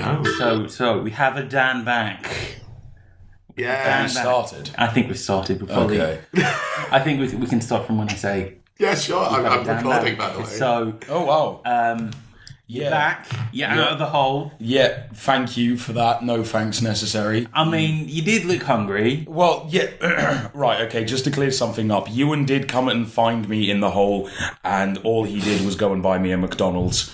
go. So we have a Dan back. Yeah. We started. I think we've started. Probably. Okay. I think we can start from when I say. Yeah, sure. I'm recording, by the way. So. Oh, wow. You're back. You're out of the hole. Yeah, thank you for that. No thanks necessary. I mean, you did look hungry. Well, yeah. Right, okay, just to clear something up. Ewan did come and find me in the hole, and all he did was go and buy me a McDonald's,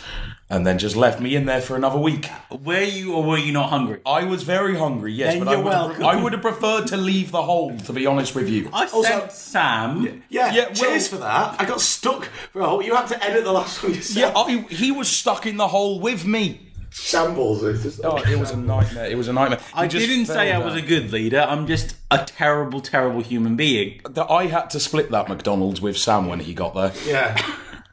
and then just left me in there for another week. Were you or were you not hungry? I was very hungry, yes, Then but you're welcome. I would have preferred to leave the hole, to be honest with you. I sent Sam. Yeah, cheers for that. I got stuck, bro. You had to edit the last one you said. Yeah, he was stuck in the hole with me. Shambles. Oh, it was a nightmare. It was a nightmare. I didn't say I was a good leader. I'm just a terrible, terrible human being. I had to split that McDonald's with Sam when he got there. Yeah.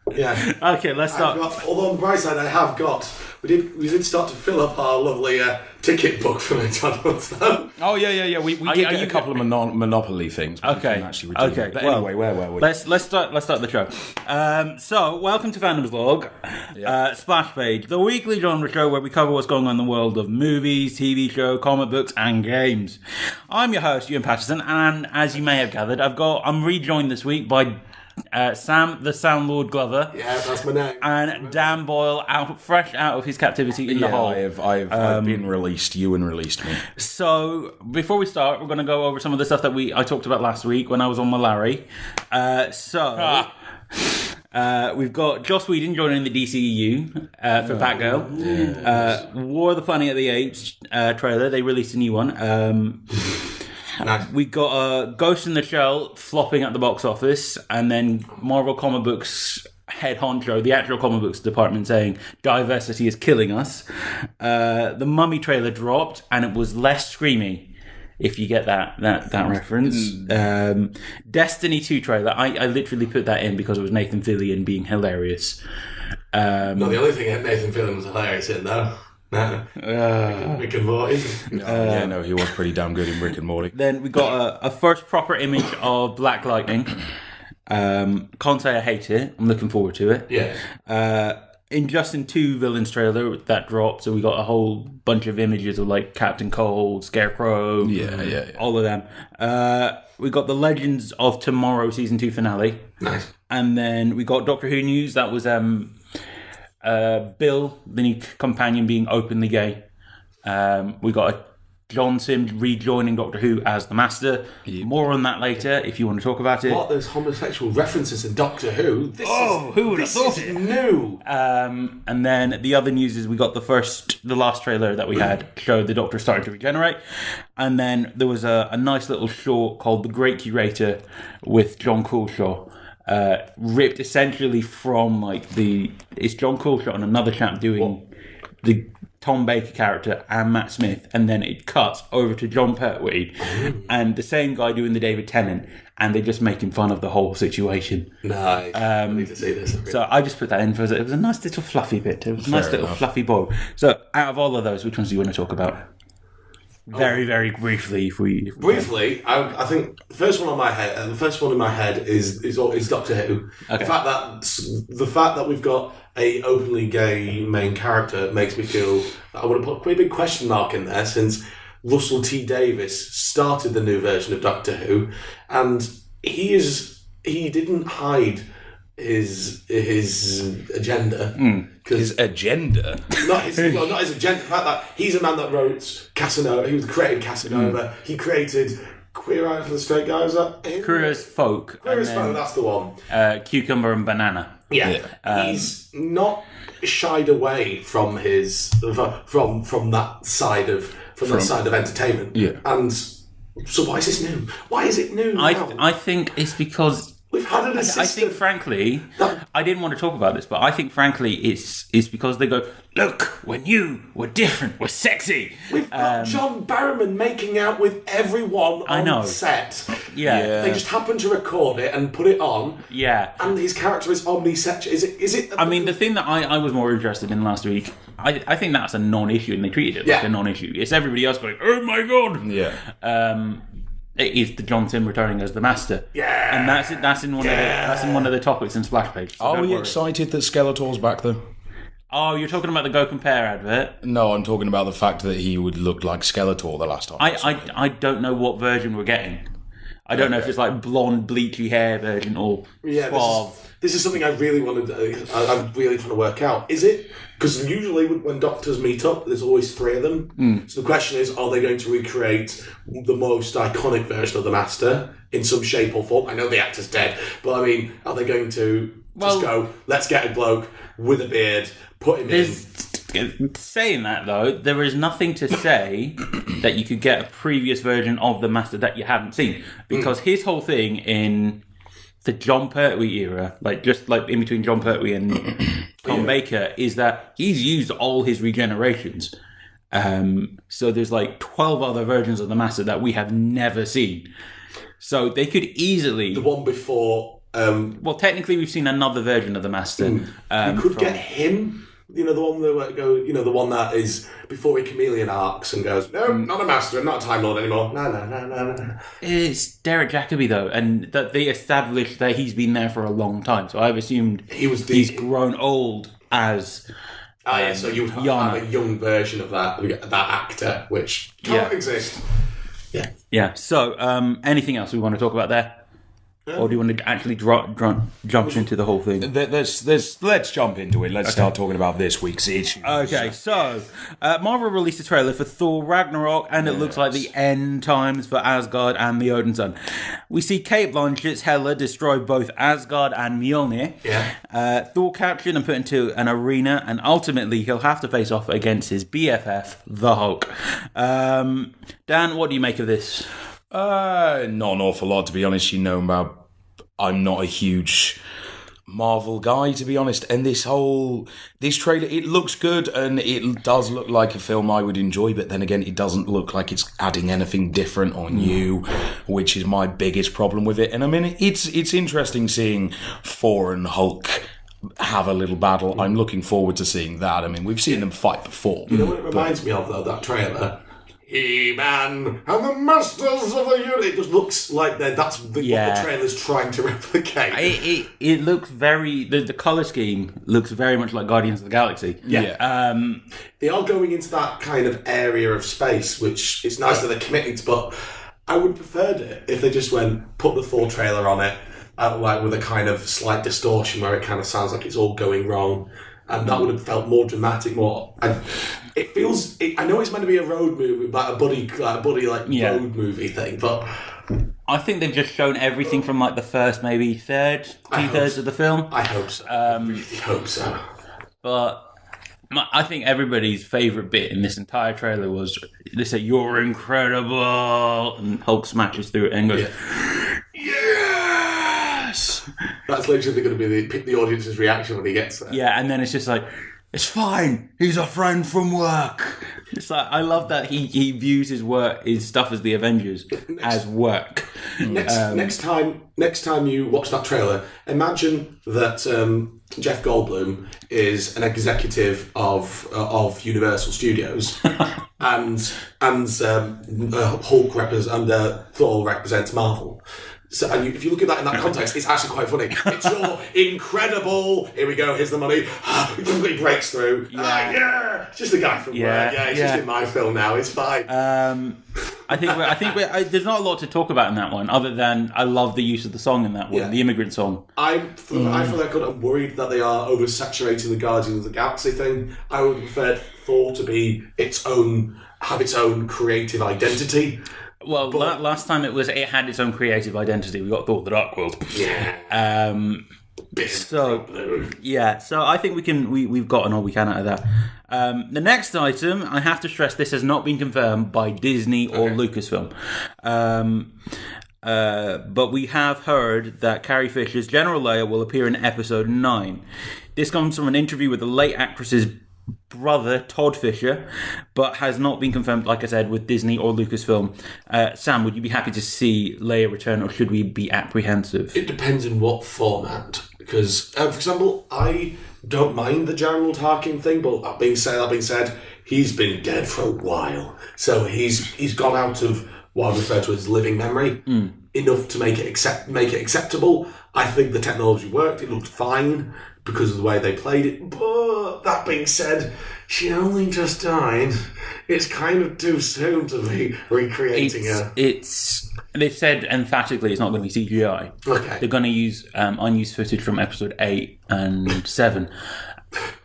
Okay, let's start. Although on the bright side, I have got. We did start to fill up our lovely ticket book for McDonald's though. Oh yeah. We did get a couple of Monopoly things. But Okay. we can actually redeem it. But anyway, where were we? Let's start the show. So, welcome to Fandoms Vlog, Splash Page, the weekly genre show where we cover what's going on in the world of movies, TV show, comic books, and games. I'm your host, Ewan Patterson, and as you may have gathered, I'm rejoined this week by Sam, the Soundlord Glover. Yeah, that's my name. And Dan Boyle, fresh out of his captivity in the hole. I've been released. Ewan released me. So, before we start, we're going to go over some of the stuff that I talked about last week when I was on Malari. We've got Joss Whedon joining the DCEU for Batgirl. War of the Planet of the Apes trailer. They released a new one. Nice. We got Ghost in the Shell flopping at the box office, and then Marvel Comic Books head honcho, the actual comic books department, saying diversity is killing us. The Mummy trailer dropped, and it was less screamy, if you get that reference. Destiny 2 trailer, I literally put that in because it was Nathan Fillion being hilarious. No, the only thing Nathan Fillion was hilarious in though. No. Rick and Morty. He was pretty damn good in Rick and Morty. Then we got a first proper image of Black Lightning. Can't say I hate it. I'm looking forward to it. Yeah. Injustice 2 villains trailer that dropped, so we got a whole bunch of images of like Captain Cold, Scarecrow, all of them. We got the Legends of Tomorrow season 2 finale. Nice. And then we got Doctor Who news. That was Bill, the new companion, being openly gay. We got a John Sims rejoining Doctor Who as the Master. More on that later if you want to talk about it. What? There's homosexual references in Doctor Who? Who would have thought it? New. And then the other news is we got the last trailer that we had showed the Doctor starting to regenerate. And then there was a nice little short called The Great Curator with John Coulshaw. Ripped essentially from it's John Coulshaw and another chap doing the Tom Baker character and Matt Smith, and then it cuts over to John Pertwee and the same guy doing the David Tennant, and they're just making fun of the whole situation. Nice. I need to see this. So I just put that in it was a nice little fluffy bit. It was a nice little fluffy bow. So out of all of those, which ones do you want to talk about? Very, very briefly, Briefly, I think the first one in my head is Doctor Who. Okay. The fact that we've got a openly gay main character makes me feel that I want to put quite a big question mark in there, since Russell T Davies started the new version of Doctor Who, and he didn't hide his agenda. His agenda? Not his agenda. The fact that he's a man that wrote Casanova. He created Casanova. He created Queer Eye for the Straight Guy. Was that him? Queer as Folk. Queer as Folk, that's the one. Cucumber and Banana. Yeah. He's not shied away from his from that side of entertainment. Yeah. And so why is this new? Why is it new now? I think it's because we've had an assistant. I think, frankly, I didn't want to talk about this, but I think, frankly, it's because they go, look, when you were different, we're sexy. We've got John Barrowman making out with everyone on set. Yeah. They just happen to record it and put it on. Yeah. And his character is omnisexual. Is it? I mean, the thing that I was more interested in last week, I think that's a non-issue, and they treated it like a non-issue. It's everybody else going, oh my God. Yeah. It is the John Sim returning as the Master. Yeah. And that's in one of the topics in Splash Page. So Are we excited that Skeletor's back though? Oh, you're talking about the Go Compare advert? No, I'm talking about the fact that he would look like Skeletor the last time. I don't know what version we're getting. I don't know if it's like blonde, bleachy hair version or suave. This is something I really want to. I'm really trying to work out. Is it because usually when doctors meet up, there's always three of them. So the question is, are they going to recreate the most iconic version of the Master in some shape or form? I know the actor's dead, but I mean, are they going to just go? Let's get a bloke with a beard, put him in. Saying that though, there is nothing to say that you could get a previous version of the Master that you haven't seen, because his whole thing in the John Pertwee era, just in between John Pertwee and Tom Baker, is that he's used all his regenerations. So there's 12 other versions of the Master that we have never seen. So they could easily the one before. Well, technically, we've seen another version of the Master. You could get him. The one that the one that is before he chameleon arcs and goes, no, not a Master, not a Time Lord anymore. No. It's Derek Jacobi though, and that they established that he's been there for a long time. So I've assumed he's grown old as. So you would have a young version of that actor, which can't exist. Yeah. So, anything else we want to talk about there? Or do you want to actually jump into the whole thing? Let's jump into it. Let's start talking about this week's issue. Okay, so Marvel released a trailer for Thor Ragnorock, and it looks like the end times for Asgard and the Odin Son. We see Cate Blanchett's Hela destroy both Asgard and Mjolnir. Yeah. Thor captured and put into an arena, and ultimately he'll have to face off against his BFF, the Hulk. Dan, what do you make of this? Not an awful lot, to be honest. I'm not a huge Marvel guy, to be honest. And this trailer, it looks good and it does look like a film I would enjoy. But then again, it doesn't look like it's adding anything different or new, which is my biggest problem with it. And I mean, it's interesting seeing Thor and Hulk have a little battle. I'm looking forward to seeing that. I mean, we've seen them fight before. You know what it reminds me of, though, that trailer? He-Man and the Masters of the Universe. It just looks like that's what the trailer's trying to replicate. It looks very... The colour scheme looks very much like Guardians of the Galaxy. Yeah. They are going into that kind of area of space, which it's nice that they're committing to, but I would have preferred it if they just put the Thor trailer on it, with a kind of slight distortion where it kind of sounds like it's all going wrong. And that would have felt more dramatic, more... It feels... I know it's meant to be a road movie, like a buddy road movie thing, but... I think they've just shown everything from the first, maybe two-thirds of the film. I hope so. I really hope so. But I think everybody's favourite bit in this entire trailer was they say, "You're incredible," and Hulk smashes through it and goes, "Yes!" That's literally going to be the audience's reaction when he gets there. Yeah, and then it's just it's fine. He's a friend from work. It's I love that he views his stuff as the Avengers as work. Next time you watch that trailer, imagine that Jeff Goldblum is an executive of Universal Studios, and Hulk and Thor represents Marvel. So, and if you look at that in that context, it's actually quite funny. It's your incredible. Here we go. Here's the money. He breaks through. It's just a guy from work. He's just in my film now. It's fine. I think there's not a lot to talk about in that one, other than I love the use of the song in that one, the immigrant song. I feel like I'm worried that they are oversaturating the Guardians of the Galaxy thing. I would prefer Thor to be have its own creative identity. Well, last time it had its own creative identity. We got Thor: The Dark World. Yeah. So I think we've gotten all we can out of that. The next item, I have to stress, this has not been confirmed by Disney or Lucasfilm. But we have heard that Carrie Fisher's General Leia will appear in episode 9. This comes from an interview with the late actress's brother, Todd Fisher, but has not been confirmed, like I said, with Disney or Lucasfilm. Sam, would you be happy to see Leia return, or should we be apprehensive? It depends in what format. Because, for example, I don't mind the General Tarkin thing, but that being said, he's been dead for a while. So he's gone out of what I refer to as living memory enough to make it acceptable. I think the technology worked. It looked fine. because of the way they played it. But that being said, she only just died. It's kind of too soon to be recreating her. They've said emphatically it's not going to be CGI. Okay. They're going to use unused footage from episode 8 and 7.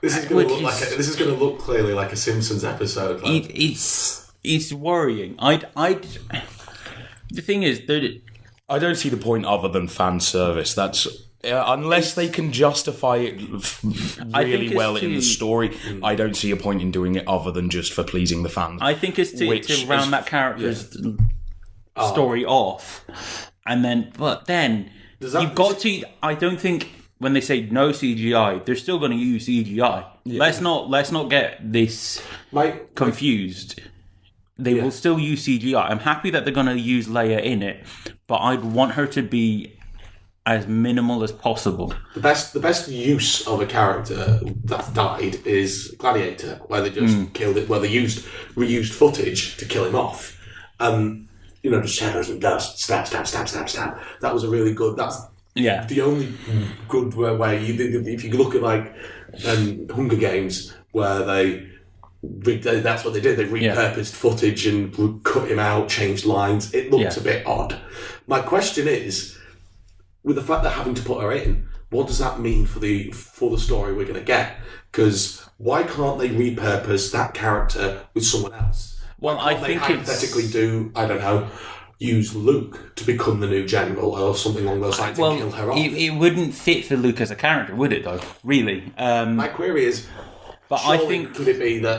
This is going to look clearly like a Simpsons episode. Like. It's worrying. The thing is, I don't see the point other than fan service. That's unless they can justify it really well in the story. I don't see a point in doing it other than just for pleasing the fans. I think it's to round that character's story off, and then you've got to. I don't think when they say no CGI, they're still going to use CGI. Yeah. Let's not get this confused. They will still use CGI. I'm happy that they're going to use Leia in it, but I'd want her to be as minimal as possible. The best use of a character that's died is Gladiator, where they just killed it, where they used reused footage to kill him off. Just shadows and dust, stab. That was a really good. That's the only good way. If you look at Hunger Games, where that's what they did. They repurposed footage and cut him out, changed lines. It looks a bit odd. My question is, with the fact they're having to put her in, what does that mean for the story we're going to get? Because why can't they repurpose that character with someone else? Well, I think hypothetically use Luke to become the new general or something along those lines and kill her off. It wouldn't fit for Luke as a character, would it? Though, really. My query is. But I think could it be that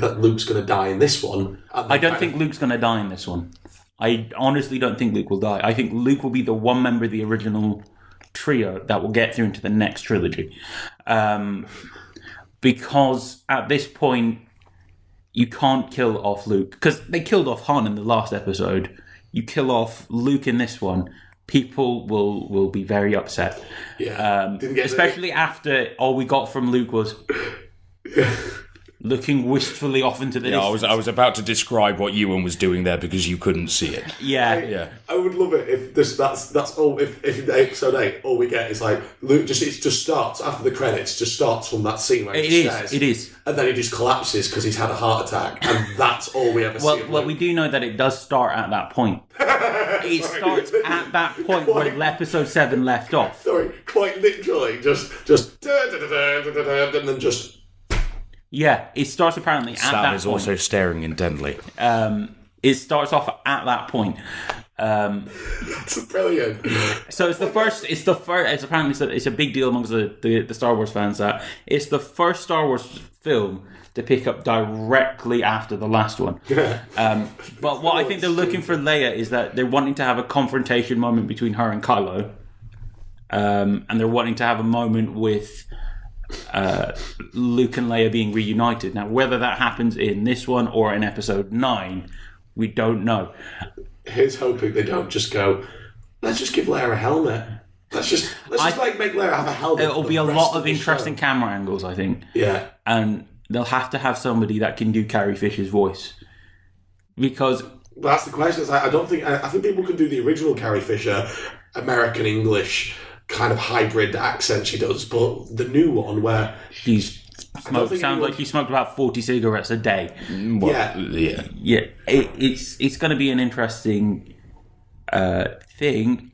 that Luke's going to die in this one? I don't think Luke's going to die in this one. I honestly don't think Luke will die. I think Luke will be the one member of the original trio that will get through into the next trilogy. Because at this point, you can't kill off Luke. Because they killed off Han in the last episode. You kill off Luke in this one, people will be very upset. Yeah. Especially after all we got from Luke was... looking wistfully off into the distance. I was about to describe what Ewan was doing there because you couldn't see it. I would love it if that's all. If in episode 8 all we get is like Luke it just starts after the credits, just starts from that scene where it is, and then he just collapses because he's had a heart attack, and that's all we ever see. Well, we do know that it does start at that point. It starts at that point where episode 7 left off. Sorry, quite literally, just and then just. Yeah, it starts apparently at that point. Sam is also staring intently. It starts off at that point. That's brilliant. So it's the first. It's apparently it's a big deal amongst the Star Wars fans that it's the first Star Wars film to pick up directly after the last one. But what I think they're looking for Leia is that they're wanting to have a confrontation moment between her and Kylo, and they're wanting to have a moment with. Luke and Leia being reunited. Now, whether that happens in this one or in episode 9, we don't know. Here's hoping they don't just go, let's just give Leia a helmet. Let's just make Leia have a helmet. It'll be a lot of interesting camera angles, I think. Yeah. And they'll have to have somebody that can do Carrie Fisher's voice. Because... But that's the question. I think people can do the original Carrie Fisher, American English... kind of hybrid accent she does, but the new one where sounds like she smoked about 40 cigarettes a day. It's going to be an interesting thing.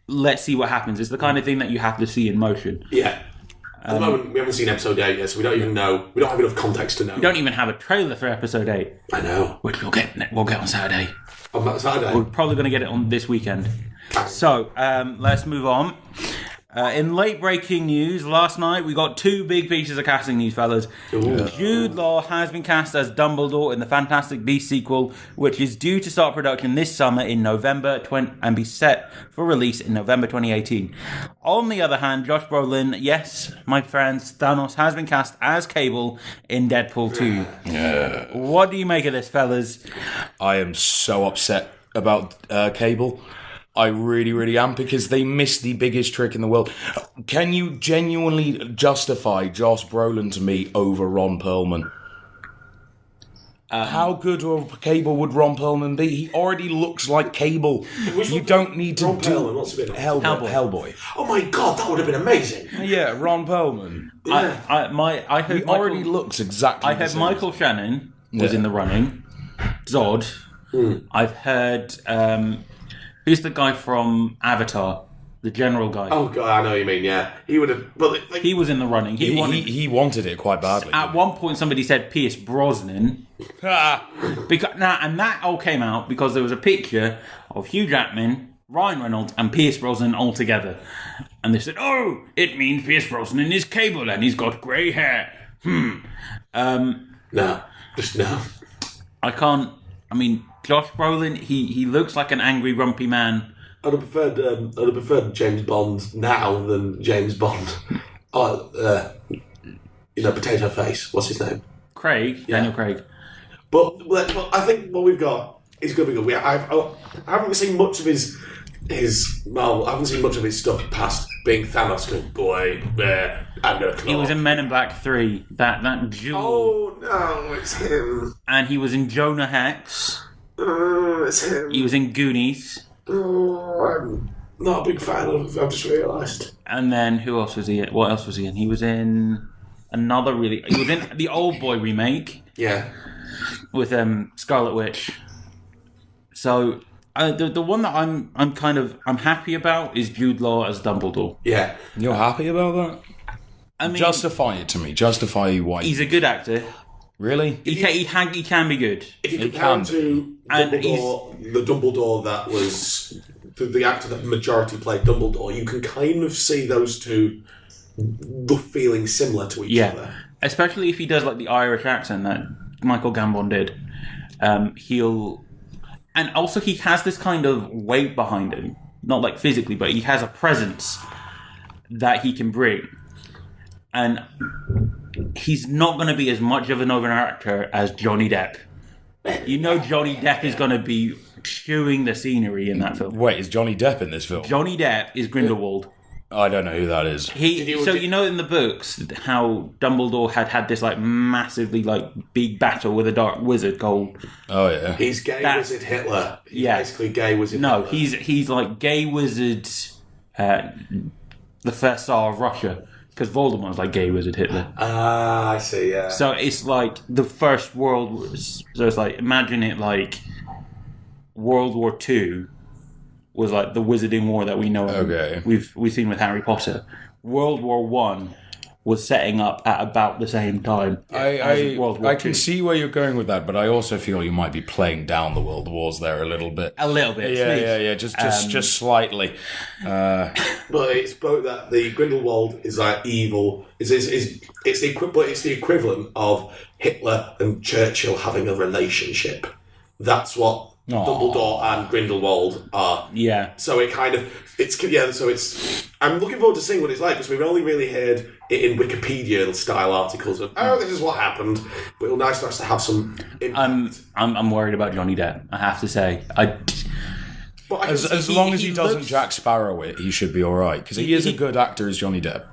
Let's see what happens. It's the kind of thing that you have to see in motion. Yeah. At the moment, we haven't seen episode 8 yet, so we don't even know. We don't have enough context to know. We don't even have a trailer for episode 8. I know. Which we'll get on Saturday. On Saturday? We're probably going to get it on this weekend. So, let's move on. In late-breaking news, last night we got 2 big pieces of casting news, fellas. Jude Law has been cast as Dumbledore in the Fantastic Beasts sequel, which is due to start production this summer in November and be set for release in November 2018. On the other hand, Josh Brolin, yes, my friends, Thanos has been cast as Cable in Deadpool 2. Yeah. What do you make of this, fellas? I am so upset about Cable. I really, really am, because they missed the biggest trick in the world. Can you genuinely justify Josh Brolin to me over Ron Perlman? How good of a Cable would Ron Perlman be? He already looks like Cable. You don't need to Ron do Perlman, what's it been? Hellboy. Oh my god, that would have been amazing. Yeah, Ron Perlman. Yeah. I heard He already looks exactly I the heard same. Michael Shannon was in the running. Zod. I've heard who's the guy from Avatar, the general guy. Oh god, I know what you mean. Yeah, he would have. But He was in the running. He wanted it quite badly. At one point, somebody said Pierce Brosnan. And that all came out because there was a picture of Hugh Jackman, Ryan Reynolds, and Pierce Brosnan all together. And they said, "Oh, it means Pierce Brosnan is Cable and he's got grey hair." no, just no. I can't. I mean, Josh Brolin. He looks like an angry, rumpy man. I'd have preferred James Bond now than James Bond. Potato Face. What's his name? Daniel Craig. But I think what we've got is going to be good. I haven't seen much of his Marvel. I haven't seen much of his stuff past being Thanos going, boy, I'm going to claw. He was in Men in Black 3. That jewel. Oh no, it's him. And he was in Jonah Hex. It's him. He was in Goonies. Oh, I'm not a big fan of. I've just realised. And then who else was he in? What else was he in? He was in another really. He was in the Old Boy remake. Yeah. With Scarlet Witch. So the one that I'm happy about is Jude Law as Dumbledore. Yeah. You're happy about that? I mean, Justify it to me. Justify why. He's a good actor. Really? He can be good. If you compare him to the Dumbledore that was the actor that majority played Dumbledore, you can kind of see those two feeling similar to each other. Especially if he does like the Irish accent that Michael Gambon did. And also he has this kind of weight behind him. Not like physically, but he has a presence that he can bring. And he's not going to be as much of an over-actor as Johnny Depp. You know Johnny Depp is going to be chewing the scenery in that film. Wait, is Johnny Depp in this film? Johnny Depp is Grindelwald. I don't know who that is. You know in the books how Dumbledore had this like massively like big battle with a dark wizard called... Oh yeah. He's gay wizard Hitler. He's basically gay wizard No, Hitler. he's like gay wizard the first Tsar of Russia. Because Voldemort's like gay wizard Hitler. Ah, I see, yeah. So it's like the first world... So it's like, imagine it like World War II was like the wizarding war that we know. Okay. We've seen with Harry Potter. World War One was setting up at about the same time as World War I can II. see where you're going with that, but I also feel you might be playing down the world wars there a little bit. A little bit. Yeah. Just slightly. But it's both that the Grindelwald is like evil. It's the equivalent of Hitler and Churchill having a relationship. That's what Dumbledore and Grindelwald are. Yeah. So it kind of I'm looking forward to seeing what it's like because we've only really heard it in Wikipedia style articles of this is what happened, but it'll nice for us to have some impact. I'm worried about Johnny Depp. I have to say, As long as he doesn't looks, Jack Sparrow it, he should be all right because he is a good actor as Johnny Depp.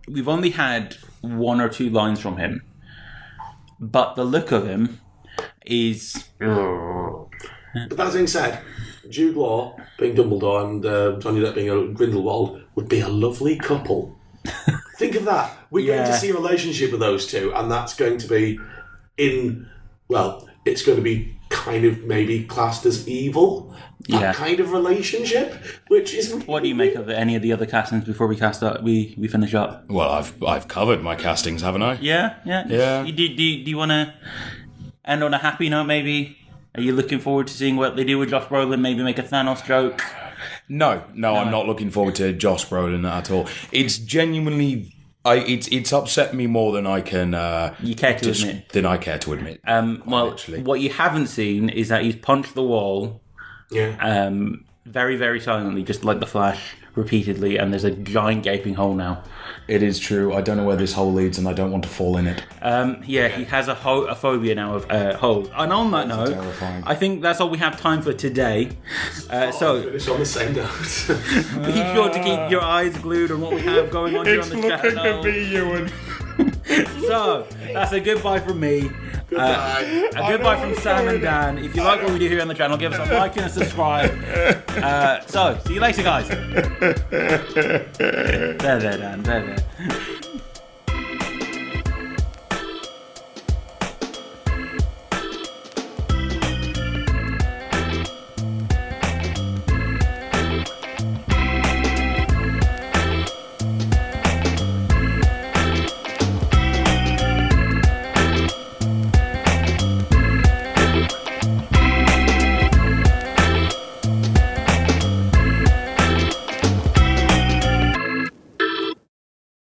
We've only had one or two lines from him, but the look of him is. But that being said, Jude Law being Dumbledore and Johnny Depp being a Grindelwald would be a lovely couple. Think of that. We're going to see a relationship with those two, and that's going to be it's going to be kind of maybe classed as evil. That kind of relationship, which is... What do you make of any of the other castings before we we finish up? Well, I've covered my castings, haven't I? Yeah. Do you want to end on a happy note, maybe? Are you looking forward to seeing what they do with Josh Brolin? Maybe make a Thanos joke? No, I'm not looking forward to Josh Brolin at all. It's genuinely... It's upset me more than I can... you care to admit. Than I care to admit. What you haven't seen is that he's punched the wall... Yeah. Very, very silently, just like the Flash, repeatedly, and there's a giant gaping hole now. It is true. I don't know where this hole leads, and I don't want to fall in it. He has a phobia now of holes. And on that note, terrifying. I think that's all we have time for today. So finish on the same note. be sure to keep your eyes glued on what we have going on here on the channel. Ewan. So that's a goodbye from me. A goodbye from Sam and Dan. If you like what we do here on the channel, give us a like and a subscribe. So, see you later, guys. There, Dan. There.